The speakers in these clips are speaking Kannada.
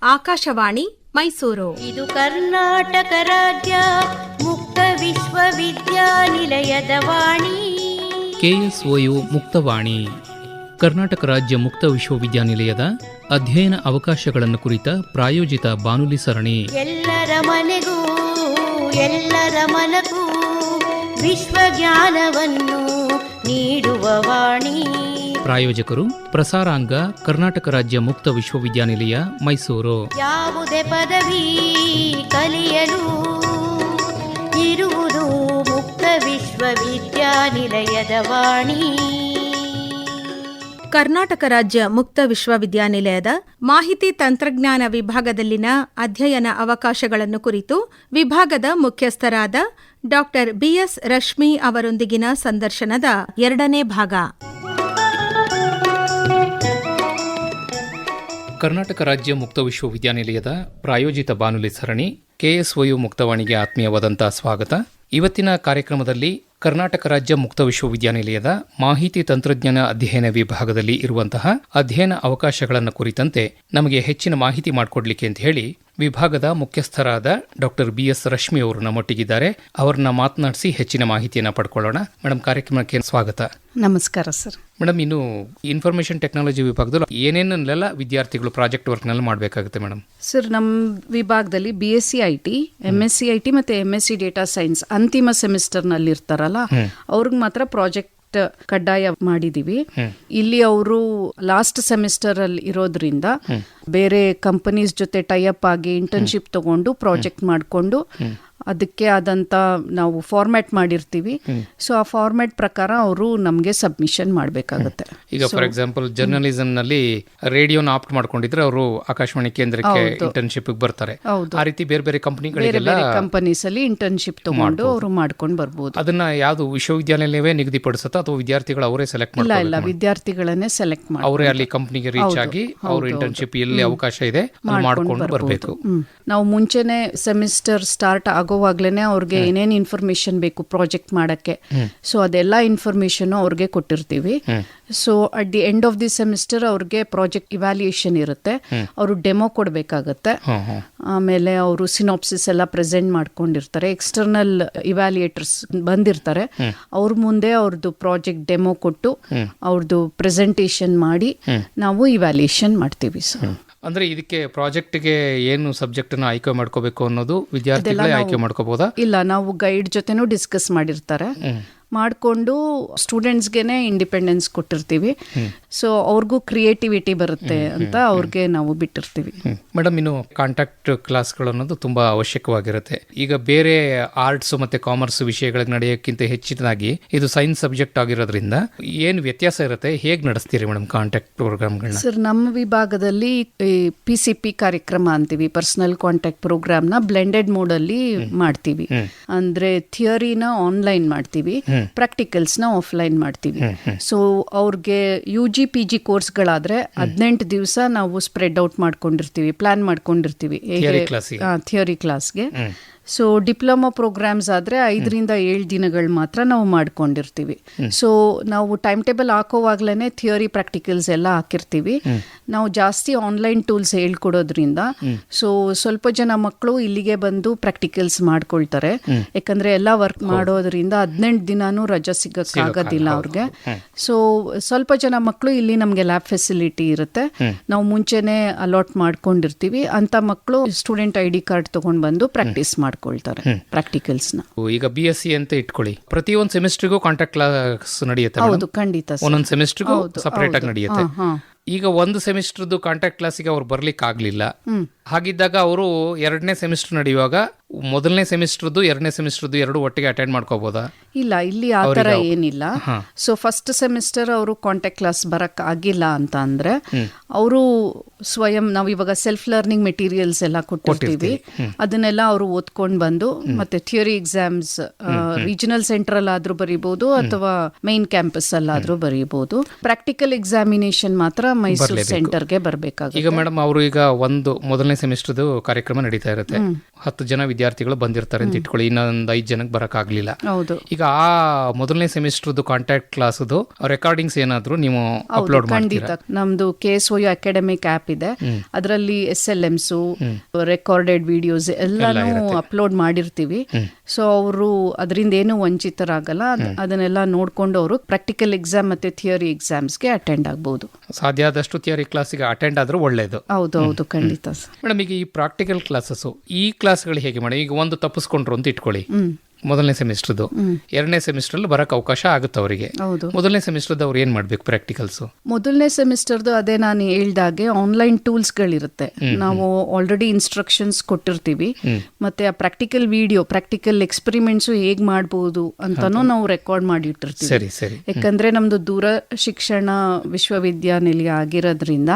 ಆಕಾಶವಾಣಿ ಮೈಸೂರು. ಇದು ಕರ್ನಾಟಕ ರಾಜ್ಯ ಮುಕ್ತ ವಿಶ್ವವಿದ್ಯಾನಿಲಯದ ವಾಣಿ. KSOU ಮುಕ್ತವಾಣಿ ಕರ್ನಾಟಕ ರಾಜ್ಯ ಮುಕ್ತ ವಿಶ್ವವಿದ್ಯಾನಿಲಯದ ಅಧ್ಯಯನ ಅವಕಾಶಗಳನ್ನು ಕುರಿತ ಪ್ರಾಯೋಜಿತ ಬಾನುಲಿ ಸರಣಿ. ಎಲ್ಲರ ಮನೆಗೂ ಎಲ್ಲರ ಮನಗೂ ವಿಶ್ವಜ್ಞಾನವನ್ನು ನೀಡುವ ವಾಣಿ. ಪ್ರಾಯೋಜಕರು ಪ್ರಸಾರಾಂಗ ಕರ್ನಾಟಕ ರಾಜ್ಯ ಮುಕ್ತ ವಿಶ್ವವಿದ್ಯಾನಿಲಯ ಮೈಸೂರು. ಯಾವುದೇ ಪದವಿ ಕಲಿಯಲು ಇರುವುದು ಮುಕ್ತ ವಿಶ್ವವಿದ್ಯಾನಿಲಯದ ವಾಣಿ. ಕರ್ನಾಟಕ ರಾಜ್ಯ ಮುಕ್ತ ವಿಶ್ವವಿದ್ಯಾನಿಲಯದ ಮಾಹಿತಿ ತಂತ್ರಜ್ಞಾನ ವಿಭಾಗದಲ್ಲಿನ ಅಧ್ಯಯನ ಅವಕಾಶಗಳನ್ನು ಕುರಿತು ವಿಭಾಗದ ಮುಖ್ಯಸ್ಥರಾದ ಡಾ. BS ರಶ್ಮಿ ಅವರೊಂದಿಗಿನ ಸಂದರ್ಶನದ 2ನೇ ಭಾಗ. ಕರ್ನಾಟಕ ರಾಜ್ಯ ಮುಕ್ತ ವಿಶ್ವವಿದ್ಯಾನಿಲಯದ ಪ್ರಾಯೋಜಿತ ಬಾನುಲಿ ಸರಣಿ KSOU ಮುಕ್ತವಾಣಿಗೆ ಆತ್ಮೀಯವಾದಂಥ ಸ್ವಾಗತ. ಇವತ್ತಿನ ಕಾರ್ಯಕ್ರಮದಲ್ಲಿ ಕರ್ನಾಟಕ ರಾಜ್ಯ ಮುಕ್ತ ವಿಶ್ವವಿದ್ಯಾನಿಲಯದ ಮಾಹಿತಿ ತಂತ್ರಜ್ಞಾನ ಅಧ್ಯಯನ ವಿಭಾಗದಲ್ಲಿ ಇರುವಂತಹ ಅಧ್ಯಯನ ಅವಕಾಶಗಳನ್ನು ಕುರಿತಂತೆ ನಮಗೆ ಹೆಚ್ಚಿನ ಮಾಹಿತಿ ಮಾಡಿಕೊಡ್ಲಿಕ್ಕೆ ಅಂತ ಹೇಳಿ ವಿಭಾಗದ ಮುಖ್ಯಸ್ಥರಾದ ಡಾ. BS ರಶ್ಮಿ ಅವರು ನಮ್ಮೊಟ್ಟಿಗಿದ್ದಾರೆ. ಅವರನ್ನ ಮಾತನಾಡಿಸಿ ಹೆಚ್ಚಿನ ಮಾಹಿತಿಯನ್ನು ಪಡ್ಕೊಳ್ಳೋಣ. ಮೇಡಮ್, ಕಾರ್ಯಕ್ರಮಕ್ಕೆ ಸ್ವಾಗತ. ನಮಸ್ಕಾರ ಸರ್. ಮೇಡಮ್, ಇನ್ನು ಇನ್ಫಾರ್ಮೇಷನ್ ಟೆಕ್ನಾಲಜಿ ವಿಭಾಗದಲ್ಲಿ ಏನೇನೆಲ್ಲ ವಿದ್ಯಾರ್ಥಿಗಳು ಪ್ರಾಜೆಕ್ಟ್ ವರ್ಕ್ನೆಲ್ಲ ಮಾಡಬೇಕಾಗುತ್ತೆ ಮೇಡಮ್? ಸರ್, ನಮ್ಮ ವಿಭಾಗದಲ್ಲಿ BSc IT, MSc IT ಮತ್ತು MSc ಡೇಟಾ ಸೈನ್ಸ್ ಅಂತಿಮ ಸೆಮಿಸ್ಟರ್ನಲ್ಲಿ ಇರ್ತಾರಲ್ಲ, ಅವ್ರಿಗೆ ಮಾತ್ರ ಪ್ರಾಜೆಕ್ಟ್ ಕಡ್ಡಾಯ ಮಾಡಿದೀವಿ. ಇಲ್ಲಿ ಅವರು ಲಾಸ್ಟ್ ಸೆಮಿಸ್ಟರ್ ಅಲ್ಲಿ ಇರೋದ್ರಿಂದ ಬೇರೆ ಕಂಪನೀಸ್ ಜೊತೆ ಟೈಅಪ್ ಆಗಿ ಇಂಟರ್ನ್ಶಿಪ್ ತಗೊಂಡು ಪ್ರಾಜೆಕ್ಟ್ ಮಾಡಿಕೊಂಡು ಅದಕ್ಕೆ ಆದಂತ ನಾವು ಫಾರ್ಮ್ಯಾಟ್ ಮಾಡಿರ್ತೀವಿ. ಸೊ ಆ ಫಾರ್ಮ್ಯಾಟ್ ಪ್ರಕಾರ ಅವರು ನಮಗೆ ಸಬ್ಮಿಷನ್ ಮಾಡಬೇಕಾಗುತ್ತೆ. ಈಗ ಫಾರ್ ಎಕ್ಸಾಂಪಲ್ ಜರ್ನಲಿಸಮ್ ನಲ್ಲಿ ರೇಡಿಯೋನ ಆಪ್ಟ್ ಮಾಡ್ಕೊಂಡಿದ್ರೆ ಅವರು ಆಕಾಶವಾಣಿ ಕೇಂದ್ರಕ್ಕೆ ಇಂಟರ್ನ್ಶಿಪ್ ಬರ್ತಾರೆ. ಆ ರೀತಿ ಬೇರೆ ಬೇರೆ ಕಂಪನೀಸ್ ಅಲ್ಲಿ ಇಂಟರ್ನ್ಶಿಪ್ ತಗೊಂಡು ಅವರು ಮಾಡ್ಕೊಂಡು ಬರ್ಬೋದು. ಅದನ್ನ ಯಾವ್ದು ವಿಶ್ವವಿದ್ಯಾನಿಲಯವೇ ನಿಗದಿಪಡಿಸುತ್ತಾ ಅಥವಾ ವಿದ್ಯಾರ್ಥಿಗಳು ಅವರೇ ಸೆಲೆಕ್ಟ್ ಮಾಡ್ತಾರೆ? ಇಲ್ಲ, ವಿದ್ಯಾರ್ಥಿಗಳನ್ನೇ ಸೆಲೆಕ್ಟ್ ಮಾಡಿ ಅವರೇ ಅಲ್ಲಿ ಕಂಪನಿಗೆ ರೀಚ್ ಆಗಿ ಅವರು ಇಂಟರ್ನ್ಶಿಪ್ ಎಲ್ಲಿ ಅವಕಾಶ ಇದೆ ಮಾಡ್ಕೊಂಡು ಬರಬೇಕು. ನಾವು ಮುಂಚೆನೆ ಸೆಮಿಸ್ಟರ್ ಸ್ಟಾರ್ಟ್ ಆಗೋವಾಗ್ಲೇನೆ ಅವ್ರಿಗೆ ಏನೇನು ಇನ್ಫಾರ್ಮೇಶನ್ ಬೇಕು ಪ್ರಾಜೆಕ್ಟ್ ಮಾಡಕ್ಕೆ, ಸೊ ಅದೆಲ್ಲ ಇನ್ಫಾರ್ಮೇಶನ್ ಅವ್ರಿಗೆ ಕೊಟ್ಟಿರ್ತೀವಿ. So at the end of the semester ಅವ್ರಿಗೆ ಪ್ರಾಜೆಕ್ಟ್ ಇವ್ಯಾಲ್ಯೂಯೇಷನ್ ಇರುತ್ತೆ. ಅವರು ಡೆಮೋ ಕೊಡಬೇಕಾಗತ್ತೆ. ಆಮೇಲೆ ಅವರು ಸಿನಾಪ್ಸಿಸ್ ಎಲ್ಲ ಪ್ರೆಸೆಂಟ್ ಮಾಡ್ಕೊಂಡಿರ್ತಾರೆ. ಎಕ್ಸ್ಟರ್ನಲ್ ಇವ್ಯಾಲ್ಯೂಯೇಟರ್ಸ್ ಬಂದಿರ್ತಾರೆ. ಅವ್ರ ಮುಂದೆ ಅವ್ರದ್ದು ಪ್ರಾಜೆಕ್ಟ್ ಡೆಮೋ ಕೊಟ್ಟು ಅವ್ರದ್ದು ಪ್ರೆಸೆಂಟೇಷನ್ ಮಾಡಿ ನಾವು ಇವ್ಯಾಲ್ಯೂಯೇಷನ್ ಮಾಡ್ತೀವಿ. ಸರ್, ಅಂದ್ರೆ ಇದಕ್ಕೆ ಪ್ರಾಜೆಕ್ಟ್ಗೆ ಏನು ಸಬ್ಜೆಕ್ಟ್ ನ ಆಯ್ಕೆ ಮಾಡ್ಕೋಬೇಕು ಅನ್ನೋದು ವಿದ್ಯಾರ್ಥಿಗಳೇ ಆಯ್ಕೆ ಮಾಡ್ಕೋಬಹುದಾ? ಇಲ್ಲ, ನಾವು ಗೈಡ್ ಜೊತೆನೂ ಡಿಸ್ಕಸ್ ಮಾಡಿರ್ತಾರೆ. ಮಾಡಿಕೊಂಡು ಸ್ಟೂಡೆಂಟ್ಸ್ಗೆನೆ ಇಂಡಿಪೆಂಡೆನ್ಸ್ ಕೊಟ್ಟಿರ್ತೀವಿ. ಸೊ ಅವ್ರಿಗೂ ಕ್ರಿಯೇಟಿವಿಟಿ ಬರುತ್ತೆ ಅಂತ ಅವ್ರಿಗೆ ನಾವು ಬಿಟ್ಟಿರ್ತೀವಿ. ಮೇಡಮ್, ಇನ್ನು ಕಾಂಟ್ಯಾಕ್ಟ್ ಕ್ಲಾಸ್ಗಳು ಅನ್ನೋದು ತುಂಬಾ ಅವಶ್ಯಕವಾಗಿರುತ್ತೆ. ಈಗ ಬೇರೆ ಆರ್ಟ್ಸ್ ಮತ್ತೆ ಕಾಮರ್ಸ್ ವಿಷಯಗಳಿಗೆ ನಡೆಯೋಕ್ಕಿಂತ ಹೆಚ್ಚಿನದಾಗಿ ಇದು ಸೈನ್ಸ್ ಸಬ್ಜೆಕ್ಟ್ ಆಗಿರೋದ್ರಿಂದ ಏನು ವ್ಯತ್ಯಾಸ ಇರುತ್ತೆ? ಹೇಗೆ ನಡೆಸ್ತೀರಿ ಮೇಡಮ್ ಕಾಂಟ್ಯಾಕ್ಟ್ ಪ್ರೋಗ್ರಾಮ್ಗಳನ್ನ? ಸರ್, ನಮ್ಮ ವಿಭಾಗದಲ್ಲಿ PCP ಕಾರ್ಯಕ್ರಮ ಅಂತೀವಿ, ಪರ್ಸನಲ್ ಕಾಂಟ್ಯಾಕ್ಟ್ ಪ್ರೋಗ್ರಾಮ್ನ ಬ್ಲೆಂಡೆಡ್ ಮೋಡ್ ಅಲ್ಲಿ ಮಾಡ್ತೀವಿ. ಅಂದ್ರೆ ಥಿಯರಿನ ಆನ್ಲೈನ್ ಮಾಡ್ತೀವಿ, ಪ್ರಾಕ್ಟಿಕಲ್ಸ್ ನ ಆಫ್ಲೈನ್ ಮಾಡ್ತೀವಿ. ಸೊ ಅವ್ರಿಗೆ UG-PG ಕೋರ್ಸ್ಗಳಾದ್ರೆ 18 ದಿವಸ ನಾವು ಸ್ಪ್ರೆಡ್ ಔಟ್ ಮಾಡ್ಕೊಂಡಿರ್ತೀವಿ, ಪ್ಲಾನ್ ಮಾಡ್ಕೊಂಡಿರ್ತೀವಿ ಥಿಯರಿ ಕ್ಲಾಸ್ಗೆ. ಸೊ ಡಿಪ್ಲೊಮಾ ಪ್ರೋಗ್ರಾಮ್ಸ್ ಆದರೆ 5-7 ದಿನಗಳು ಮಾತ್ರ ನಾವು ಮಾಡ್ಕೊಂಡಿರ್ತೀವಿ. ಸೊ ನಾವು ಟೈಮ್ ಟೇಬಲ್ ಹಾಕೋವಾಗ್ಲೇ ಥಿಯರಿ ಪ್ರಾಕ್ಟಿಕಲ್ಸ್ ಎಲ್ಲ ಹಾಕಿರ್ತೀವಿ. ನಾವು ಜಾಸ್ತಿ ಆನ್ಲೈನ್ ಟೂಲ್ಸ್ ಹೇಳ್ಕೊಡೋದ್ರಿಂದ ಸೊ ಸ್ವಲ್ಪ ಜನ ಮಕ್ಕಳು ಇಲ್ಲಿಗೆ ಬಂದು ಪ್ರಾಕ್ಟಿಕಲ್ಸ್ ಮಾಡ್ಕೊಳ್ತಾರೆ. ಯಾಕಂದ್ರೆ ಎಲ್ಲ ವರ್ಕ್ ಮಾಡೋದ್ರಿಂದ 18 ದಿನಾನೂ ರಜಾ ಸಿಗಕ್ಕಾಗೋದಿಲ್ಲ ಅವ್ರಿಗೆ. ಸೊ ಸ್ವಲ್ಪ ಜನ ಮಕ್ಕಳು ಇಲ್ಲಿ ನಮಗೆ ಲ್ಯಾಬ್ ಫೆಸಿಲಿಟಿ ಇರುತ್ತೆ, ನಾವು ಮುಂಚೆನೆ ಅಲಾಟ್ ಮಾಡ್ಕೊಂಡಿರ್ತೀವಿ. ಅಂತ ಮಕ್ಕಳು ಸ್ಟೂಡೆಂಟ್ ID ಕಾರ್ಡ್ ತಗೊಂಡ್ ಬಂದು ಪ್ರಾಕ್ಟೀಸ್ ಮಾಡ್ಕೊಳ್ತಾರೆ ಪ್ರಾಕ್ಟಿಕಲ್ಸ್ನ. ಈಗ BSc ಅಂತ ಇಟ್ಕೊಳ್ಳಿ, ಪ್ರತಿಯೊಂದು ಸೆಮಿಸ್ಟರ್ಗೂ ಕಾಂಟ್ಯಾಕ್ಟ್ ಕ್ಲಾಸ್ ನಡೆಯುತ್ತೆ? ಹೌದು, ಖಂಡಿತ. ಒಂದೊಂದು ಸೆಮಿಸ್ಟರ್ಗೂ ಸಪರೇಟ್ ಆಗಿ ನಡೆಯುತ್ತೆ. ಈಗ ಒಂದು ಸೆಮಿಸ್ಟರ್ದು ಕಾಂಟ್ಯಾಕ್ಟ್ ಕ್ಲಾಸಿಗೆ ಅವ್ರು ಬರ್ಲಿಕ್ಕೆ ಆಗ್ಲಿಲ್ಲ, ಹಾಗಿದ್ದಾಗ ಅವರು 2ನೇ ಸೆಮಿಸ್ಟರ್ ನಡೆಯುವಾಗ ಮೊದಲನೇ ಸೆಮಿಸ್ಟರ್ದು 2ನೇ ಸೆಮಿಸ್ಟರ್ದು ಎರಡು ಒಟ್ಟಿಗೆ ಅಟೆಂಡ್ ಮಾಡ್ಕೋಬಹುದಾ? ಇಲ್ಲ, ಇಲ್ಲಿ ಆ ಥರ ಏನಿಲ್ಲ. ಸೊ ಫಸ್ಟ್ ಸೆಮಿಸ್ಟರ್ ಅವರು ಕಾಂಟ್ಯಾಕ್ಟ್ ಕ್ಲಾಸ್ ಬರಕ್ ಆಗಿಲ್ಲ ಅಂತ ಅಂದ್ರೆ ಅವರು ಸ್ವಯಂ, ನಾವು ಇವಾಗ ಸೆಲ್ಫ್ ಲರ್ನಿಂಗ್ ಮೆಟೀರಿಯಲ್ಸ್ ಎಲ್ಲ ಕೊಟ್ಟಿರ್ತೀವಿ, ಅದನ್ನೆಲ್ಲ ಅವರು ಓದ್ಕೊಂಡು ಬಂದು ಮತ್ತೆ ಥಿಯರಿ ಎಕ್ಸಾಮ್ಸ್ ರೀಜನಲ್ ಸೆಂಟ್ರಲ್ ಆದ್ರೂ ಬರೀಬಹುದು ಅಥವಾ ಮೈನ್ ಕ್ಯಾಂಪಸ್ ಅಲ್ಲಾದ್ರೂ ಬರೀಬಹುದು. ಪ್ರಾಕ್ಟಿಕಲ್ ಎಕ್ಸಾಮಿನೇಷನ್ ಮಾತ್ರ ಮೈಸೂರು ಸೆಂಟರ್ಗೆ ಬರಬೇಕಾಗುತ್ತೆ. ಈಗ ಮೇಡಮ್, ಅವರು ಈಗ ಒಂದು ಮೊದಲನೇ ಸೆಮಿಸ್ಟರ್ದು ಕಾರ್ಯಕ್ರಮ ನಡೀತಾ ಇರುತ್ತೆ, 10 ಜನ ವಿದ್ಯಾರ್ಥಿಗಳು ಬಂದಿರ್ತಾರೆ ಅಂತ ಇಟ್ಕೊಳ್ಳಿ, ಇನ್ನೊಂದು 5 ಜನಕ್ಕೆ ಬರೋಕ್ಕಾಗಲಿಲ್ಲ. ಹೌದು. ಈಗ ಆ ಮೊದಲನೇ ಸೆಮಿಸ್ಟರ್ದು ಕಾಂಟ್ಯಾಕ್ಟ್ ಕ್ಲಾಸ್ದು ರೆಕಾರ್ಡಿಂಗ್ಸ್ ಏನಾದರೂ ನೀವು ಅಪ್ಲೋಡ್ ಮಾಡ್ತೀರಾ? ನಮ್ದು KSOU ಅಕಾಡೆಮಿಕ್ ಆ್ಯಪ್ ಇದೆ, ಅದರಲ್ಲಿ SLMs, ರೆಕಾರ್ಡೆಡ್ ವಿಡಿಯೋಸ್ ಎಲ್ಲಾನು ಅಪ್ಲೋಡ್ ಮಾಡಿರ್ತೀವಿ. ಸೊ ಅವರು ಅದರಿಂದ ಏನು ವಂಚಿತರಾಗಲ್ಲ. ಅದನ್ನೆಲ್ಲ ನೋಡ್ಕೊಂಡು ಅವರು ಪ್ರಾಕ್ಟಿಕಲ್ ಎಕ್ಸಾಮ್ ಮತ್ತೆ ಥಿಯರಿ ಎಕ್ಸಾಮ್ಸ್ಗೆ ಅಟೆಂಡ್ ಆಗ್ಬಹುದು. ಸಾಧ್ಯ ಆದಷ್ಟು ಥಿಯರಿ ಕ್ಲಾಸಿಗೆ ಅಟೆಂಡ್ ಆದ್ರೂ ಒಳ್ಳೇದು. ಹೌದು, ಖಂಡಿತ ಮೇಡಮ್. ಈಗ ಈ ಪ್ರಾಕ್ಟಿಕಲ್ ಕ್ಲಾಸಸ್ ಈ ಕ್ಲಾಸ್ಗಳು ಹೇಗೆ ಮಾಡಿ? ಈಗ ಒಂದು ತಪ್ಪಿಸ್ಕೊಂಡ್ರು ಅಂತ ಇಟ್ಕೊಳ್ಳಿ, ಮೊದಲನೇ ಸೆಮಿಸ್ಟರ್ದು, 2ನೇ ಸೆಮಿಸ್ಟರ್ ಬರಕ್ ಅವಕಾಶ ಆಗುತ್ತೆ ಅವರಿಗೆ. ಮೊದಲನೇ ಸೆಮಿಸ್ಟರ್ದು ಅವ್ರು ಏನ್ ಮಾಡ್ಬೇಕು ಪ್ರಾಕ್ಟಿಕಲ್ಸ್? ಮೊದಲನೇ ಸೆಮಿಸ್ಟರ್ದು ಅದೇ ನಾನು ಹೇಳ್ದಾಗೆ ಆನ್ಲೈನ್ ಟೂಲ್ಸ್ಗಳಿರುತ್ತೆ. ನಾವು ಆಲ್ರೆಡಿ ಇನ್ಸ್ಟ್ರಕ್ಷನ್ಸ್ ಕೊಟ್ಟಿರ್ತೀವಿ, ಮತ್ತೆ ಆ ಪ್ರಾಕ್ಟಿಕಲ್ ವಿಡಿಯೋ, ಪ್ರಾಕ್ಟಿಕಲ್ ಎಕ್ಸ್ಪೆರಿಮೆಂಟ್ಸ್ ಹೇಗ್ ಮಾಡ್ಬೋದು ಅಂತಾನು ನಾವು ರೆಕಾರ್ಡ್ ಮಾಡಿ ಇಟ್ಟಿರ್ತೀವಿ. ಯಾಕಂದ್ರೆ ನಮ್ದು ದೂರ ಶಿಕ್ಷಣ ವಿಶ್ವವಿದ್ಯಾನಿಲಯ ಆಗಿರೋದ್ರಿಂದ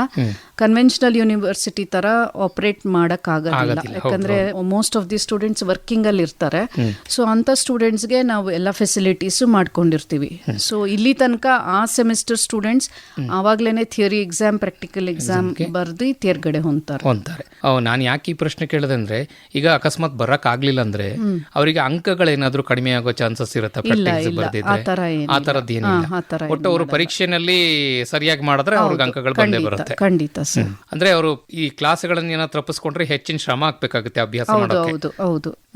ಕನ್ವೆನ್ಷನಲ್ ಯೂನಿವರ್ಸಿಟಿ ತರ ಆಪರೇಟ್ ಮಾಡಕ್ ಆಗೋದಿಲ್ಲ. ಯಾಕಂದ್ರೆ most of the students working ಅಲ್ಲಿ ಇರ್ತಾರೆ. ಸೊ ಅಂತ ಸ್ಟೂಡೆಂಟ್ಸ್ಗೆ ನಾವು ಎಲ್ಲ ಫೆಸಿಲಿಟೀಸ್ ಮಾಡ್ಕೊಂಡಿರ್ತೀವಿ. ಸೊ ಇಲ್ಲಿ ತನಕ ಆ ಸೆಮಿಸ್ಟರ್ ಸ್ಟೂಡೆಂಟ್ಸ್ ಆವಾಗ್ಲೇನೆ ಥಿಯರಿ ಎಕ್ಸಾಮ್, ಪ್ರಾಕ್ಟಿಕಲ್ ಎಕ್ಸಾಮ್ ಬರ್ದು ತೇರ್ಗಡೆ ಹೊಂತಾರೆ. ನಾನು ಯಾಕೆ ಈ ಪ್ರಶ್ನೆ ಕೇಳಿದೆ ಅಂದ್ರೆ, ಈಗ ಅಕಸ್ಮಾತ್ ಬರಕ್ ಆಗ್ಲಿಲ್ಲ ಅಂದ್ರೆ ಅವರಿಗೆ ಅಂಕಗಳೇನಾದ್ರೂ ಕಡಿಮೆ ಆಗೋ ಚಾನ್ಸಸ್ ಇರುತ್ತೆ? ಆ ತರದ್ದು ಏನಿಲ್ಲ. ಒಟ್ಟು ಅವರು ಪರೀಕ್ಷೆನಲ್ಲಿ ಸರಿಯಾಗಿ ಮಾಡಿದ್ರೆ ಅವ್ರಿಗೆ ಅಂಕಗಳು ಬಂದೇ ಬರುತ್ತೆ. ಖಂಡಿತ ಸರ್. ಅಂದ್ರೆ ಅವರು ಈ ಕ್ಲಾಸ್ಗಳನ್ನ ಏನಾದ್ರು ತಪ್ಪಿಸ್ಕೊಂಡ್ರೆ ಹೆಚ್ಚಿನ ಶ್ರಮ ಹಾಕ್ಬೇಕಾಗುತ್ತೆ ಅಭ್ಯಾಸ ಮಾಡೋಕೆ.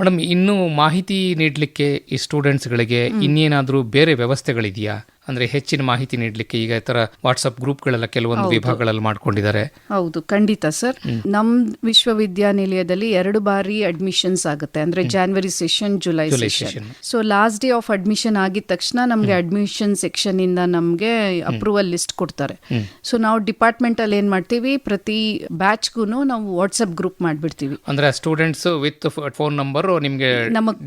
ಮೇಡಮ್, ಇನ್ನು ಮಾಹಿತಿ ನೀಡಲಿಕ್ಕೆ ಈ ಸ್ಟೂಡೆಂಟ್ಸ್ಗಳಿಗೆ ಇನ್ನೇನಾದ್ರೂ ಬೇರೆ ವ್ಯವಸ್ಥೆಗಳಿದೆಯಾ? ಅಂದ್ರೆ ಹೆಚ್ಚಿನ ಮಾಹಿತಿ ನೀಡಲಿಕ್ಕೆ ಈಗ ಈ ತರ ವಾಟ್ಸ್ಆಪ್ ಗ್ರೂಪ್ಗಳೆಲ್ಲ ಕೆಲವೊಂದು ವಿಭಾಗಗಳಲ್ಲಿ ಮಾಡ್ಕೊಂಡಿದ್ದಾರೆ. ಹೌದು, ಖಂಡಿತ ಸರ್. ನಮ್ ವಿಶ್ವವಿದ್ಯಾನಿಲಯದಲ್ಲಿ 2 ಬಾರಿ ಅಡ್ಮಿಷನ್ಸ್ ಆಗುತ್ತೆ. ಅಂದ್ರೆ January session, July session. So last day of admission ಆಗಿದ ತಕ್ಷಣ ನಮ್ಗೆ ಅಡ್ಮಿಷನ್ ಸೆಕ್ಷನ್ ಇಂದ ನಮ್ಗೆ ಅಪ್ರೂವಲ್ ಲಿಸ್ಟ್ ಕೊಡ್ತಾರೆ. ಸೊ ನಾವು ಡಿಪಾರ್ಟ್ಮೆಂಟ್ ಅಲ್ಲಿ ಏನ್ ಮಾಡ್ತೀವಿ, ಪ್ರತಿ ಬ್ಯಾಚ್ಗೂ ನಾವು ವಾಟ್ಸ್ಆಪ್ ಗ್ರೂಪ್ ಮಾಡ್ಬಿಡ್ತೀವಿ. ಅಂದ್ರೆ ಸ್ಟೂಡೆಂಟ್ಸ್ ವಿತ್ ಫೋನ್ ನಂಬರ್ ನಿಮ್ಗೆ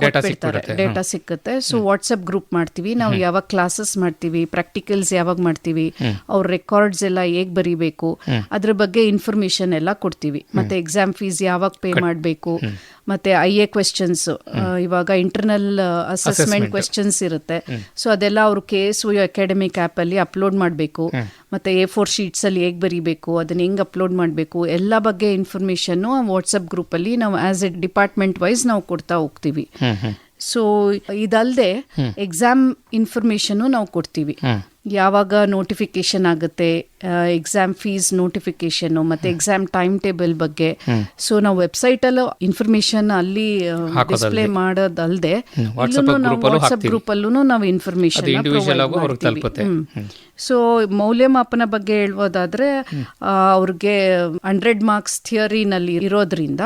ಡೇಟಾ ಸಿಕ್ಕುತ್ತೆ. ಸೊ ವಾಟ್ಸ್ಆಪ್ ಗ್ರೂಪ್ ಮಾಡ್ತೀವಿ. ನಾವು ಯಾವಾಗ ಕ್ಲಾಸಸ್ ಮಾಡ್ತೀವಿ, ಪ್ರಾಕ್ಟಿಕಲ್ಸ್ ಯಾವಾಗ ಮಾಡ್ತೀವಿ, ಅವ್ರ ರೆಕಾರ್ಡ್ಸ್ ಎಲ್ಲ ಹೇಗ್ ಬರೀಬೇಕು, ಅದ್ರ ಬಗ್ಗೆ ಇನ್ಫಾರ್ಮೇಶನ್ ಎಲ್ಲ ಕೊಡ್ತೀವಿ. ಮತ್ತೆ ಎಕ್ಸಾಮ್ ಫೀಸ್ ಯಾವಾಗ ಪೇ ಮಾಡಬೇಕು, ಮತ್ತೆ IA ಕ್ವೆಶ್ಚನ್ಸ್, ಇವಾಗ ಇಂಟರ್ನಲ್ ಅಸೆಸ್ಮೆಂಟ್ ಕ್ವೆಶ್ಚನ್ಸ್ ಇರುತ್ತೆ. ಸೊ ಅದೆಲ್ಲ ಅವರು KSOU ಅಕಾಡೆಮಿಕ್ ಆ್ಯಪ್ ಅಲ್ಲಿ ಅಪ್ಲೋಡ್ ಮಾಡಬೇಕು. ಮತ್ತೆ A4 ಶೀಟ್ಸ್ ಅಲ್ಲಿ ಹೇಗ್ ಬರೀಬೇಕು, ಅದನ್ನ ಹೆಂಗ್ ಅಪ್ಲೋಡ್ ಮಾಡಬೇಕು, ಎಲ್ಲ ಬಗ್ಗೆ ಇನ್ಫಾರ್ಮೇಶನ್ ವಾಟ್ಸ್ಆಪ್ ಗ್ರೂಪ್ ಅಲ್ಲಿ ನಾವು ಆಸ್ ಎ ಡಿಪಾರ್ಟ್ಮೆಂಟ್ ವೈಸ್ ನಾವು ಕೊಡ್ತಾ ಹೋಗ್ತೀವಿ. ಸೊ ಇದಲ್ಲದೆ ಎಕ್ಸಾಮ್ ಇನ್ಫಾರ್ಮೇಶನ್ ನಾವು ಕೊಡ್ತೀವಿ. ಯಾವಾಗ ನೋಟಿಫಿಕೇಶನ್ ಆಗುತ್ತೆ, ಎಕ್ಸಾಮ್ ಫೀಸ್ ನೋಟಿಫಿಕೇಶನ್, ಮತ್ತೆ ಎಕ್ಸಾಮ್ ಟೈಮ್ ಟೇಬಲ್ ಬಗ್ಗೆ. ಸೊ ನಾವು ವೆಬ್ಸೈಟ್ ಅಲ್ಲಿ ಇನ್ಫಾರ್ಮೇಶನ್ ಅಲ್ಲಿ ಡಿಸ್ಪ್ಲೇ ಮಾಡೋದಲ್ಲದೆ ವಾಟ್ಸ್ಆಪ್ ಗ್ರೂಪ್ ಅಲ್ಲೂ ನಾವು ಇನ್ಫಾರ್ಮೇಶನ್ ಸೊ ಮೌಲ್ಯಮಾಪನ ಬಗ್ಗೆ ಹೇಳ್ಬೋದಾದ್ರೆ ಅವ್ರಿಗೆ 100 ಮಾರ್ಕ್ಸ್ ಥಿಯರಿನಲ್ಲಿ ಇರೋದ್ರಿಂದ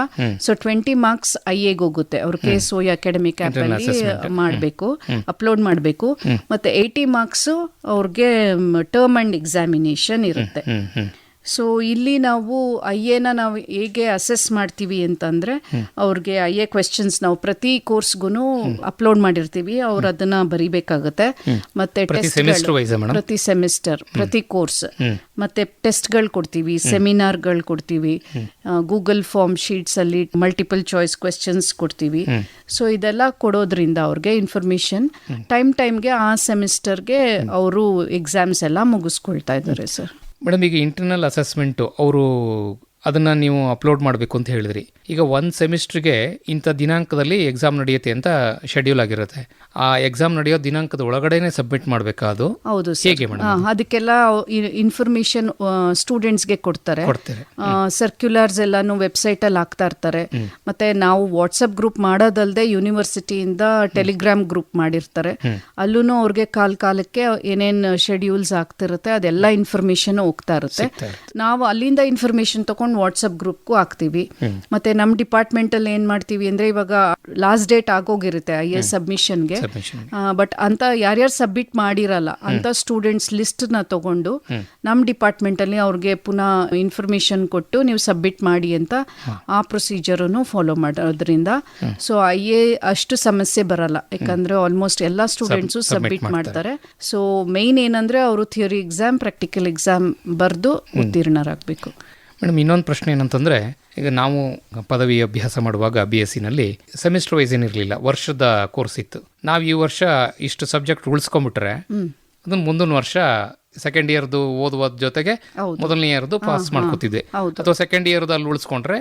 ಸೊ 20 ಮಾರ್ಕ್ಸ್ IA ಹೋಗುತ್ತೆ. ಅವ್ರು KSOU ಅಕಾಡೆಮಿಕ್ ಆ್ಯಪ್ ಅಲ್ಲಿ ಮಾಡಬೇಕು, ಅಪ್ಲೋಡ್ ಮಾಡಬೇಕು. ಮತ್ತೆ 80 ಮಾರ್ಕ್ಸ್ ಅವ್ರಿಗೆ ಟರ್ಮ್ ಅಂಡ್ ಎಕ್ಸಾಮಿನೇಷನ್ ಇರುತ್ತೆ. ಸೊ ಇಲ್ಲಿ ನಾವು IA ನಾವು ಹೇಗೆ ಅಸೆಸ್ ಮಾಡ್ತೀವಿ ಅಂತಂದ್ರೆ, ಅವ್ರಿಗೆ IA ಕ್ವೆಶ್ಚನ್ಸ್ ನಾವು ಪ್ರತಿ ಕೋರ್ಸ್ಗೂ ಅಪ್ಲೋಡ್ ಮಾಡಿರ್ತೀವಿ. ಅವ್ರು ಅದನ್ನ ಬರಿಬೇಕಾಗುತ್ತೆ. ಮತ್ತೆ ಪ್ರತಿ ಸೆಮಿಸ್ಟರ್, ಪ್ರತಿ ಕೋರ್ಸ್, ಮತ್ತೆ ಟೆಸ್ಟ್ಗಳು ಕೊಡ್ತೀವಿ, ಸೆಮಿನಾರ್ಗಳು ಕೊಡ್ತೀವಿ, ಗೂಗಲ್ ಫಾರ್ಮ್ ಶೀಟ್ಸ್ ಅಲ್ಲಿ ಮಲ್ಟಿಪಲ್ ಚಾಯ್ಸ್ ಕ್ವೆಶ್ಚನ್ಸ್ ಕೊಡ್ತೀವಿ. ಸೊ ಇದೆಲ್ಲ ಕೊಡೋದ್ರಿಂದ ಅವ್ರಿಗೆ ಇನ್ಫಾರ್ಮೇಶನ್ ಟೈಮ್ಗೆ ಆ ಸೆಮಿಸ್ಟರ್ಗೆ ಅವರು ಎಕ್ಸಾಮ್ಸ್ ಎಲ್ಲ ಮುಗಿಸ್ಕೊಳ್ತಾ ಇದ್ದಾರೆ ಸರ್. ಮೇಡಮ್, ಈಗ ಇಂಟರ್ನಲ್ ಅಸೆಸ್ಮೆಂಟು ಅವರು ಅದನ್ನು ನೀವು ಅಪ್ಲೋಡ್ ಮಾಡಬೇಕು ಅಂತ ಹೇಳಿದ್ರಿ. ಈಗ ಒಂದು ಸೆಮಿಸ್ಟ್ರಿಗೆ ಇಂಥ ದಿನಾಂಕದಲ್ಲಿ ಎಕ್ಸಾಮ್ ನಡೆಯುತ್ತೆ ಅಂತ ಶೆಡ್ಯೂಲ್ ಆಗಿರುತ್ತೆ. ಆ ಎಕ್ಸಾಮ್ ನಡೆಯೋ ದಿನಾಂಕದ ಒಳಗಡೆನೆ ಸಬ್ಮಿಟ್ ಮಾಡಬೇಕಾ? ಅದು ಹೌದು, ಹೇಗೆ ಅದಕ್ಕೆಲ್ಲ ಇನ್ಫಾರ್ಮೇಶನ್ ಸ್ಟೂಡೆಂಟ್ಸ್ಗೆ ಕೊಡ್ತಾರೆ. ಸರ್ಕ್ಯುಲರ್ಸ್ ಎಲ್ಲಾನು ವೆಬ್ಸೈಟ್ ಅಲ್ಲಿ ಹಾಕ್ತಾ ಇರ್ತಾರೆ. ಮತ್ತೆ ನಾವು ವಾಟ್ಸ್ಆಪ್ ಗ್ರೂಪ್ ಮಾಡೋದಲ್ಲದೆ ಯೂನಿವರ್ಸಿಟಿಯಿಂದ ಟೆಲಿಗ್ರಾಮ್ ಗ್ರೂಪ್ ಮಾಡಿರ್ತಾರೆ. ಅಲ್ಲೂ ಅವ್ರಿಗೆ ಕಾಲಕ್ಕೆ ಏನೇನ್ ಶೆಡ್ಯೂಲ್ಸ್ ಆಗ್ತಿರುತ್ತೆ ಅದೆಲ್ಲ ಇನ್ಫಾರ್ಮೇಶನ್ ಹೋಗ್ತಾ ಇರುತ್ತೆ. ನಾವು ಅಲ್ಲಿಂದ ಇನ್ಫಾರ್ಮೇಶನ್ ತಗೊಂಡು ವಾಟ್ಸ್ಆಪ್ ಗ್ರೂಪ್ಗೂ ಹಾಕ್ತಿವಿ. ಮತ್ತೆ ನಮ್ಮ ಡಿಪಾರ್ಟ್ಮೆಂಟ್ ಅಲ್ಲಿ ಏನ್ ಮಾಡ್ತೀವಿ ಅಂದ್ರೆ, ಇವಾಗ ಲಾಸ್ಟ್ ಡೇಟ್ ಆಗೋಗಿರುತ್ತೆ IA ಸಬ್ಮಿಷನ್ಗೆ. ಬಟ್ ಅಂತ ಯಾರ್ಯಾರು ಸಬ್ಮಿಟ್ ಮಾಡಿರಲ್ಲ ಅಂತ ಸ್ಟೂಡೆಂಟ್ಸ್ ಲಿಸ್ಟ್ ನ ತಗೊಂಡು ನಮ್ಮ ಡಿಪಾರ್ಟ್ಮೆಂಟ್ ಅಲ್ಲಿ ಅವ್ರಿಗೆ ಪುನಃ ಇನ್ಫಾರ್ಮೇಶನ್ ಕೊಟ್ಟು ನೀವು ಸಬ್ಮಿಟ್ ಮಾಡಿ ಅಂತ ಆ ಪ್ರೊಸೀಜರನ್ನು ಫಾಲೋ ಮಾಡೋದ್ರಿಂದ ಸೊ IA ಅಷ್ಟು ಸಮಸ್ಯೆ ಬರಲ್ಲ. ಯಾಕಂದ್ರೆ ಆಲ್ಮೋಸ್ಟ್ ಎಲ್ಲಾ ಸ್ಟೂಡೆಂಟ್ಸು ಸಬ್ಮಿಟ್ ಮಾಡ್ತಾರೆ. ಸೊ ಮೇನ್ ಏನಂದ್ರೆ ಅವರು ಥಿಯರಿ ಎಕ್ಸಾಮ್, ಪ್ರಾಕ್ಟಿಕಲ್ ಎಕ್ಸಾಮ್ ಬರೆದು ಉತ್ತೀರ್ಣರಾಗಬೇಕು. ಮೇಡಮ್, ಇನ್ನೊಂದು ಪ್ರಶ್ನೆ ಏನಂತಂದರೆ, ಈಗ ನಾವು ಪದವಿ ಅಭ್ಯಾಸ ಮಾಡುವಾಗ BScನಲ್ಲಿ ಸೆಮಿಸ್ಟರ್ ವೈಸ್ ಏನಿರಲಿಲ್ಲ, ವರ್ಷದ ಕೋರ್ಸ್ ಇತ್ತು. ನಾವು ಈ ವರ್ಷ ಇಷ್ಟು ಸಬ್ಜೆಕ್ಟ್ ಉಳಿಸ್ಕೊಂಡ್ಬಿಟ್ರೆ ಅದನ್ನು ಮುಂದಿನ ವರ್ಷ ಸೆಕೆಂಡ್ ಇಯರ್ದು ಓದುವ ಜೊತೆಗೆ ಮೊದಲನೇ ಇಯರ್ದು ಪಾಸ್ ಮಾಡ್ಕೋತಿದ್ದೆ, ಅಥವಾ ಸೆಕೆಂಡ್ ಇಯರ್ದು ಅಲ್ಲಿ ಉಳಿಸ್ಕೊಂಡ್ರೆ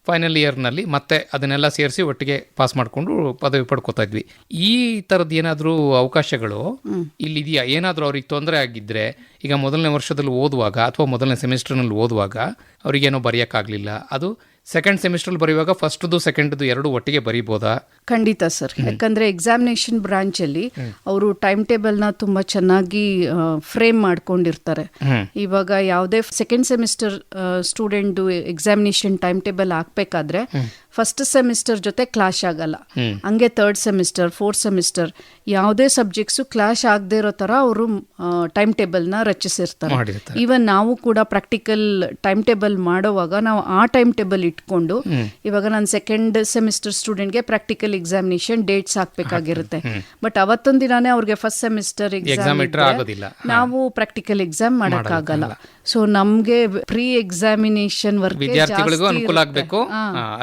ಫೈನಲ್ ಇಯರ್ನಲ್ಲಿ ಮತ್ತೆ ಅದನ್ನೆಲ್ಲ ಸೇರಿಸಿ ಒಟ್ಟಿಗೆ ಪಾಸ್ ಮಾಡ್ಕೊಂಡು ಪದವಿ ಪಡ್ಕೋತಾ ಇದ್ವಿ. ಈ ಥರದ್ದು ಏನಾದರೂ ಅವಕಾಶಗಳು ಇಲ್ಲಿ ಇದೆಯಾ? ಏನಾದರೂ ಅವ್ರಿಗೆ ತೊಂದರೆ ಆಗಿದ್ರೆ, ಈಗ ಮೊದಲನೇ ವರ್ಷದಲ್ಲಿ ಓದುವಾಗ ಅಥವಾ ಮೊದಲನೇ ಸೆಮಿಸ್ಟರ್ನಲ್ಲಿ ಓದುವಾಗ ಅವ್ರಿಗೇನೋ ಬರೆಯೋಕ್ಕಾಗಲಿಲ್ಲ, ಅದು ಸೆಕೆಂಡ್ ಸೆಮಿಸ್ಟರ್ ಬರೆಯುವಾಗ ಫಸ್ಟ್ದು ಸೆಕೆಂಡ್ದು ಎರಡು ಒಟ್ಟಿಗೆ ಬರೀಬೋದಾ? ಖಂಡಿತ ಸರ್. ಯಾಕಂದ್ರೆ ಎಕ್ಸಾಮಿನೇಷನ್ ಬ್ರಾಂಚ್ ಅಲ್ಲಿ ಅವರು ಟೈಮ್ ಟೇಬಲ್ ನ ತುಂಬಾ ಚೆನ್ನಾಗಿ ಫ್ರೇಮ್ ಮಾಡ್ಕೊಂಡಿರ್ತಾರೆ. ಇವಾಗ ಯಾವುದೇ second semester student examination time table ಹಾಕ್ಬೇಕಾದ್ರೆ ಫಸ್ಟ್ ಸೆಮಿಸ್ಟರ್ ಜೊತೆ ಕ್ಲಾಶ್ ಆಗಲ್ಲ. ಹಂಗೆ ಥರ್ಡ್ ಸೆಮಿಸ್ಟರ್, ಫೋರ್ತ್ ಸೆಮಿಸ್ಟರ್ ಯಾವುದೇ ಸಬ್ಜೆಕ್ಟ್ಸು ಕ್ಲಾಶ್ ಆಗದೆ ಇರೋ ತರ ಅವರು ಟೈಮ್ ಟೇಬಲ್ ನ ರಚಿಸಿರ್ತಾರೆ. ಈವನ್ ನಾವು ಕೂಡ ಪ್ರಾಕ್ಟಿಕಲ್ ಟೈಮ್ ಟೇಬಲ್ ಮಾಡೋವಾಗ ನಾವು ಆ ಟೈಮ್ ಟೇಬಲ್ ಇಟ್ಕೊಂಡು, ಇವಾಗ ನಾನು ಸೆಕೆಂಡ್ ಸೆಮಿಸ್ಟರ್ ಸ್ಟೂಡೆಂಟ್ಗೆ ಪ್ರಾಕ್ಟಿಕಲ್ ಎಕ್ಸಾಮಿನೇಷನ್ ಡೇಟ್ಸ್ ಹಾಕ್ಬೇಕಾಗಿರುತ್ತೆ. ಬಟ್ ಅವತ್ತೊಂದು ದಿನಾನೇ ಅವ್ರಿಗೆ ಫಸ್ಟ್ ಸೆಮಿಸ್ಟರ್ ಎಕ್ಸಾಮ್ ನಾವು ಪ್ರಾಕ್ಟಿಕಲ್ ಎಕ್ಸಾಮ್ ಮಾಡಕ್ಕಾಗಲ್ಲ. ಸೊ ನಮ್ಗೆ ಪ್ರೀ ಎಕ್ಸಾಮಿನೇಷನ್ ವರ್ಕ್ ವಿದ್ಯಾರ್ಥಿಗಳಿಗೂ ಅನುಕೂಲ ಆಗಬೇಕು,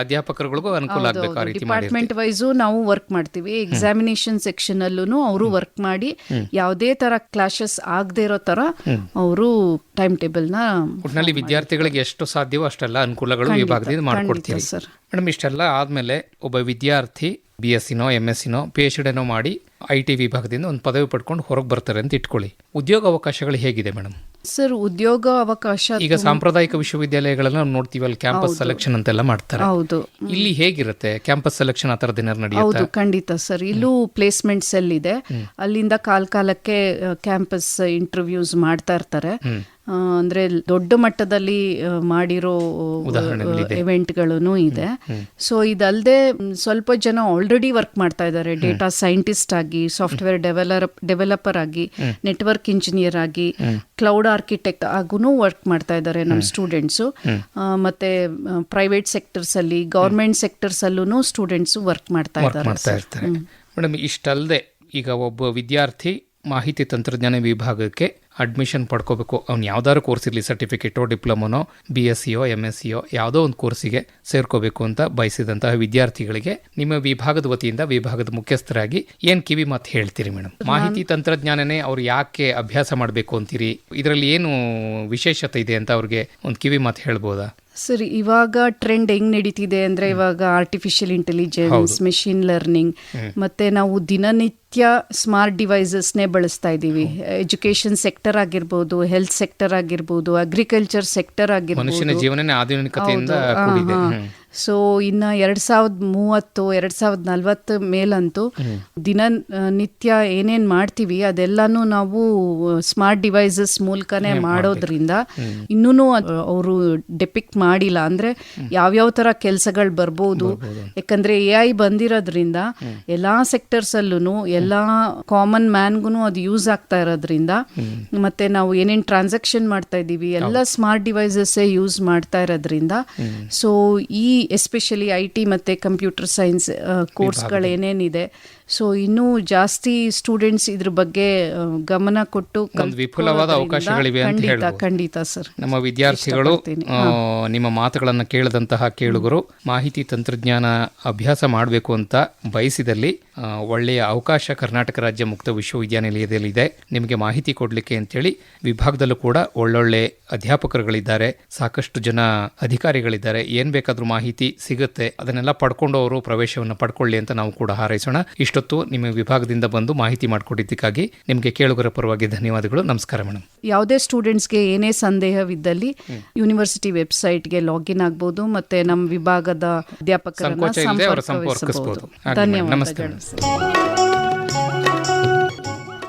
ಅಧ್ಯಾಪಕರುಗಳಿಗೂ ಅನುಕೂಲ ಆಗಬೇಕು. ಡಿಪಾರ್ಟ್ಮೆಂಟ್ ವೈಸು ನಾವು ವರ್ಕ್ ಮಾಡ್ತೀವಿ. ಎಕ್ಸಾಮಿನೇಷನ್ ಸೆಕ್ಷನ್ ಅಲ್ಲೂ ಅವರು ವರ್ಕ್ ಮಾಡಿ ಯಾವುದೇ ತರ ಕ್ಲಾಶಸ್ ಆಗದೆ ಇರೋ ತರ ಅವರು ಟೈಮ್ ಟೇಬಲ್ ನ ಒಟ್ಟಿನಲ್ಲಿ ವಿದ್ಯಾರ್ಥಿಗಳಿಗೆ ಎಷ್ಟು ಸಾಧ್ಯವೋ ಅಷ್ಟೆಲ್ಲ ಅನುಕೂಲಗಳು ವಿಭಾಗದಿಂದ ಮಾಡ್ಕೊಡ್ತೀವಿ. ಮೇಡಮ್, ಇಷ್ಟೆಲ್ಲ ಆದ್ಮೇಲೆ ಒಬ್ಬ ವಿದ್ಯಾರ್ಥಿ BScನೋ MScನೋ PhDನೋ ಮಾಡಿ IT ವಿಭಾಗದಿಂದ ಒಂದು ಪದವಿ ಪಡ್ಕೊಂಡು ಹೊರಗೆ ಬರ್ತಾರೆ ಅಂತ ಇಟ್ಕೊಳ್ಳಿ. ಉದ್ಯೋಗ ಅವಕಾಶಗಳು ಹೇಗಿದೆ ಮೇಡಮ್? ಸರ್, ಉದ್ಯೋಗ ಅವಕಾಶ ಈಗ ಸಾಂಪ್ರದಾಯಿಕ ವಿಶ್ವವಿದ್ಯಾಲಯಗಳನ್ನ ನಾವು ನೋಡ್ತೀವಿ, ಅಲ್ಲಿ ಕ್ಯಾಂಪಸ್ ಸೆಲೆಕ್ಷನ್ ಅಂತೆಲ್ಲ ಮಾಡ್ತಾರೆ. ಹೌದು. ಇಲ್ಲಿ ಹೇಗಿರುತ್ತೆ ಕ್ಯಾಂಪಸ್ ಸೆಲೆಕ್ಷನ್? ಆ ಥರದ್ದು ಏನಾದ್ರು ನಡೆಯುತ್ತೆ? ಹೌದು, ಖಂಡಿತ ಸರ್. ಇಲ್ಲೂ ಪ್ಲೇಸ್ಮೆಂಟ್ ಸೆಲ್ ಇದೆ. ಅಲ್ಲಿಂದ ಕಾಲಕ್ಕೆ ಕ್ಯಾಂಪಸ್ ಇಂಟರ್ವ್ಯೂಸ್ ಮಾಡ್ತಾ ಇರ್ತಾರೆ. ಅಂದ್ರೆ ದೊಡ್ಡ ಮಟ್ಟದಲ್ಲಿ ಮಾಡಿರೋ ಇವೆಂಟ್ಗಳೂ ಇದೆ. ಸೊ ಇದಲ್ಲದೆ ಸ್ವಲ್ಪ ಜನ ಆಲ್ರೆಡಿ ವರ್ಕ್ ಮಾಡ್ತಾ ಇದ್ದಾರೆ. ಡೇಟಾ ಸೈಂಟಿಸ್ಟ್ ಆಗಿ, ಸಾಫ್ಟ್ವೇರ್ ಡೆವಲಪರ್ ಆಗಿ, ನೆಟ್ವರ್ಕ್ ಇಂಜಿನಿಯರ್ ಆಗಿ, ಕ್ಲೌಡ್ ಆರ್ಕಿಟೆಕ್ಟ್ ಆಗೂ ವರ್ಕ್ ಮಾಡ್ತಾ ಇದ್ದಾರೆ ನಮ್ಮ ಸ್ಟೂಡೆಂಟ್ಸು. ಮತ್ತೆ ಪ್ರೈವೇಟ್ ಸೆಕ್ಟರ್ಸ್ ಅಲ್ಲಿ, ಗೌರ್ಮೆಂಟ್ ಸೆಕ್ಟರ್ಸ್ ಅಲ್ಲೂ ಸ್ಟೂಡೆಂಟ್ಸ್ ವರ್ಕ್ ಮಾಡ್ತಾ ಇದ್ದಾರೆ. ಮೇಡಮ್, ಇಷ್ಟಲ್ಲದೆ ಈಗ ಒಬ್ಬ ವಿದ್ಯಾರ್ಥಿ ಮಾಹಿತಿ ತಂತ್ರಜ್ಞಾನ ವಿಭಾಗಕ್ಕೆ ಅಡ್ಮಿಷನ್ ಪಡ್ಕೋಬೇಕು, ಅವ್ನು ಯಾವ್ದಾದ್ರು ಕೋರ್ಸ್ ಇರಲಿ, ಸರ್ಟಿಫಿಕೇಟೋ, ಡಿಪ್ಲೊಮೊನೋ, BScಯೋ MScಯೋ ಯಾವುದೋ ಒಂದು ಕೋರ್ಸಿಗೆ ಸೇರ್ಕೋಬೇಕು ಅಂತ ಬಯಸಿದಂತಹ ವಿದ್ಯಾರ್ಥಿಗಳಿಗೆ ನಿಮ್ಮ ವಿಭಾಗದ ವತಿಯಿಂದ ವಿಭಾಗದ ಮುಖ್ಯಸ್ಥರಾಗಿ ಏನು ಕಿವಿ ಮಾತು ಹೇಳ್ತೀರಿ ಮೇಡಮ್? ಮಾಹಿತಿ ತಂತ್ರಜ್ಞಾನನೇ ಅವ್ರು ಯಾಕೆ ಅಭ್ಯಾಸ ಮಾಡಬೇಕು ಅಂತೀರಿ? ಇದರಲ್ಲಿ ಏನು ವಿಶೇಷತೆ ಇದೆ ಅಂತ ಅವ್ರಿಗೆ ಒಂದು ಕಿವಿ ಮಾತು ಹೇಳ್ಬೋದಾ? ಸರಿ, ಇವಾಗ ಟ್ರೆಂಡ್ ಹೆಂಗ್ ನಡೀತಿದೆ ಅಂದ್ರೆ, ಇವಾಗ ಆರ್ಟಿಫಿಷಿಯಲ್ ಇಂಟೆಲಿಜೆನ್ಸ್, ಮೆಷಿನ್ ಲರ್ನಿಂಗ್, ಮತ್ತೆ ನಾವು ದಿನನಿತ್ಯ ಸ್ಮಾರ್ಟ್ ಡಿವೈಸಸ್ನೇ ಬಳಸ್ತಾ ಇದ್ದೀವಿ. ಎಜುಕೇಶನ್ ಸೆಕ್ಟರ್ ಆಗಿರ್ಬೋದು, ಹೆಲ್ತ್ ಸೆಕ್ಟರ್ ಆಗಿರ್ಬೋದು, ಅಗ್ರಿಕಲ್ಚರ್ ಸೆಕ್ಟರ್ ಆಗಿರ್ಬೋದು, ಮನುಷ್ಯನ ಜೀವನನೇ ಆಧುನಿಕತೆಯಿಂದ ಕೂಡಿದೆ. ಸೊ ಇನ್ನು 2030, 2040 ಮೇಲಂತೂ ದಿನನಿತ್ಯ ಏನೇನ್ ಮಾಡ್ತೀವಿ ಅದೆಲ್ಲಾನು ನಾವು ಸ್ಮಾರ್ಟ್ ಡಿವೈಸಸ್ ಮೂಲಕನೇ ಮಾಡೋದ್ರಿಂದ ಇನ್ನೂ ಅವರು ಡೆಪಿಕ್ಟ್ ಮಾಡಿಲ್ಲ. ಅಂದ್ರೆ ಯಾವ್ಯಾವ ತರ ಕೆಲ್ಸಗಳು ಬರ್ಬೋದು. ಯಾಕಂದ್ರೆ AI ಬಂದಿರೋದ್ರಿಂದ ಎಲ್ಲಾ ಸೆಕ್ಟರ್ಸ್ ಅಲ್ಲೂ ಎಲ್ಲಾ ಕಾಮನ್ ಮ್ಯಾನ್ಗೂ ಅದು ಯೂಸ್ ಆಗ್ತಾ ಇರೋದ್ರಿಂದ, ಮತ್ತೆ ನಾವು ಏನೇನ್ ಟ್ರಾನ್ಸಾಕ್ಷನ್ ಮಾಡ್ತಾ ಇದೀವಿ ಎಲ್ಲ ಸ್ಮಾರ್ಟ್ ಡಿವೈಸಸ್ ಯೂಸ್ ಮಾಡ್ತಾ ಇರೋದ್ರಿಂದ, ಸೊ ಈ ಎಸ್ಪೆಷಲಿ IT ಮತ್ತೆ ಕಂಪ್ಯೂಟರ್ ಸೈನ್ಸ್ ಕೋರ್ಸ್ಗಳೇನೇನಿದೆ, ಸೊ ಇನ್ನೂ ಜಾಸ್ತಿ ಸ್ಟೂಡೆಂಟ್ಸ್ ಇದ್ರ ಬಗ್ಗೆ ಗಮನ ಕೊಟ್ಟು ವಿಪುಲವಾದ ಅವಕಾಶಗಳಿವೆ ಅಂತ ಹೇಳ್ಬೋದು. ಖಂಡಿತ ಸರ್. ನಮ್ಮ ವಿದ್ಯಾರ್ಥಿಗಳು ನಿಮ್ಮ ಮಾತುಗಳನ್ನು ಕೇಳಿದಂತಹ ಕೇಳುಗರು ಮಾಹಿತಿ ತಂತ್ರಜ್ಞಾನ ಅಭ್ಯಾಸ ಮಾಡಬೇಕು ಅಂತ ಬಯಸಿದಲ್ಲಿ ಒಳ್ಳೆಯ ಅವಕಾಶ ಕರ್ನಾಟಕ ರಾಜ್ಯ ಮುಕ್ತ ವಿಶ್ವವಿದ್ಯಾನಿಲಯದಲ್ಲಿದೆ ನಿಮಗೆ ಮಾಹಿತಿ ಕೊಡಲಿಕ್ಕೆ ಅಂತೇಳಿ. ವಿಭಾಗದಲ್ಲೂ ಕೂಡ ಒಳ್ಳೊಳ್ಳೆ ಅಧ್ಯಾಪಕರುಗಳಿದ್ದಾರೆ, ಸಾಕಷ್ಟು ಜನ ಅಧಿಕಾರಿಗಳಿದ್ದಾರೆ. ಏನ್ ಬೇಕಾದ್ರೂ ಮಾಹಿತಿ ಸಿಗುತ್ತೆ, ಅದನ್ನೆಲ್ಲ ಪಡ್ಕೊಂಡು ಅವರು ಪ್ರವೇಶವನ್ನು ಪಡ್ಕೊಳ್ಳಿ ಅಂತ ನಾವು ಕೂಡ ಹಾರೈಸೋಣ. ಇಷ್ಟೊತ್ತು ನಿಮ್ಮ ವಿಭಾಗದಿಂದ ಬಂದು ಮಾಹಿತಿ ಮಾಡಿಕೊಟ್ಟಿದ್ದಕ್ಕಾಗಿ ನಿಮಗೆ ಕೇಳುಗರ ಪರವಾಗಿ ಧನ್ಯವಾದಗಳು. ನಮಸ್ಕಾರ ಮೇಡಮ್. ಯಾವುದೇ ಸ್ಟೂಡೆಂಟ್ಸ್ಗೆ ಏನೇ ಸಂದೇಹವಿದ್ದಲ್ಲಿ ಯೂನಿವರ್ಸಿಟಿ ವೆಬ್ಸೈಟ್ಗೆ ಲಾಗಿನ್ ಆಗ್ಬೋದು, ಮತ್ತೆ ನಮ್ಮ ವಿಭಾಗದ ಅಧ್ಯಾಪಕರನ್ನ ಸಂಪರ್ಕಿಸಬಹುದು. ಧನ್ಯವಾದಗಳು.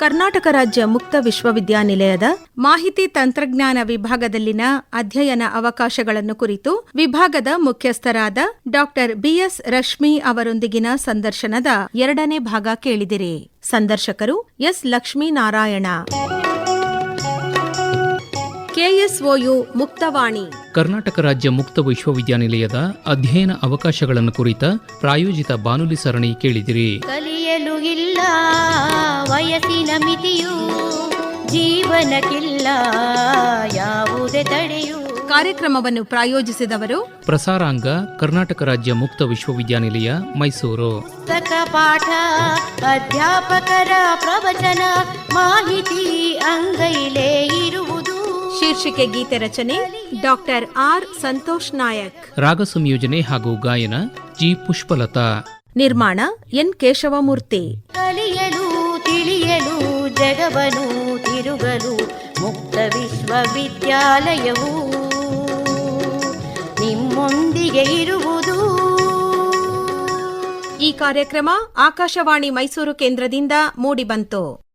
ಕರ್ನಾಟಕ ರಾಜ್ಯ ಮುಕ್ತ ವಿಶ್ವವಿದ್ಯಾನಿಲಯದ ಮಾಹಿತಿ ತಂತ್ರಜ್ಞಾನ ವಿಭಾಗದಲ್ಲಿನ ಅಧ್ಯಯನ ಅವಕಾಶಗಳನ್ನು ಕುರಿತು ವಿಭಾಗದ ಮುಖ್ಯಸ್ಥರಾದ ಡಾಕ್ಟರ್ BS ರಶ್ಮಿ ಅವರೊಂದಿಗಿನ ಸಂದರ್ಶನದ 2ನೇ ಭಾಗ ಕೇಳಿದಿರಿ. ಸಂದರ್ಶಕರು S. ಲಕ್ಷ್ಮೀನಾರಾಯಣ. KSOU ಮುಕ್ತವಾಣಿ ಕರ್ನಾಟಕ ರಾಜ್ಯ ಮುಕ್ತ ವಿಶ್ವವಿದ್ಯಾನಿಲಯದ ಅಧ್ಯಯನ ಅವಕಾಶಗಳನ್ನು ಕುರಿತ ಪ್ರಾಯೋಜಿತ ಬಾನುಲಿ ಸರಣಿ ಕೇಳಿದಿರಿ. ಕಲಿಯಲು ಇಲ್ಲ ವಯಸ್ಸಿನ ಮಿತಿಯು, ಜೀವನಕ್ಕಿಲ್ಲ ಯಾವುದೇ ತಡೆಯು. ಕಾರ್ಯಕ್ರಮವನ್ನು ಪ್ರಾಯೋಜಿಸಿದವರು ಪ್ರಸಾರಾಂಗ ಕರ್ನಾಟಕ ರಾಜ್ಯ ಮುಕ್ತ ವಿಶ್ವವಿದ್ಯಾನಿಲಯ ಮೈಸೂರು. ಪುಸ್ತಕ ಪಾಠ, ಅಧ್ಯಾಪಕರ ಪ್ರವಚನ, ಮಾಹಿತಿ ಅಂಗೈಲೇ ಇರುವುದು. ಶೀರ್ಷಿಕೆ ಗೀತೆ ರಚನೆ ಡಾಕ್ಟರ್ ಆರ್ ಸಂತೋಷ್ ನಾಯಕ್. ರಾಗ ಸಂಯೋಜನೆ ಹಾಗೂ ಗಾಯನ ಜಿ ಪುಷ್ಪಲತಾ. ನಿರ್ಮಾಣ ಎನ್ ಕೇಶವಮೂರ್ತಿ. ಕಲಿಯಲು ತಿಳಿಯಲು ಜಗವನು ತಿರುಗಲು ಮುಕ್ತ ವಿಶ್ವವಿದ್ಯಾಲಯವು ನಿಮ್ಮೊಂದಿಗೆ ಇರುವುದು. ಈ ಕಾರ್ಯಕ್ರಮ ಆಕಾಶವಾಣಿ ಮೈಸೂರು ಕೇಂದ್ರದಿಂದ ಮೂಡಿಬಂತು.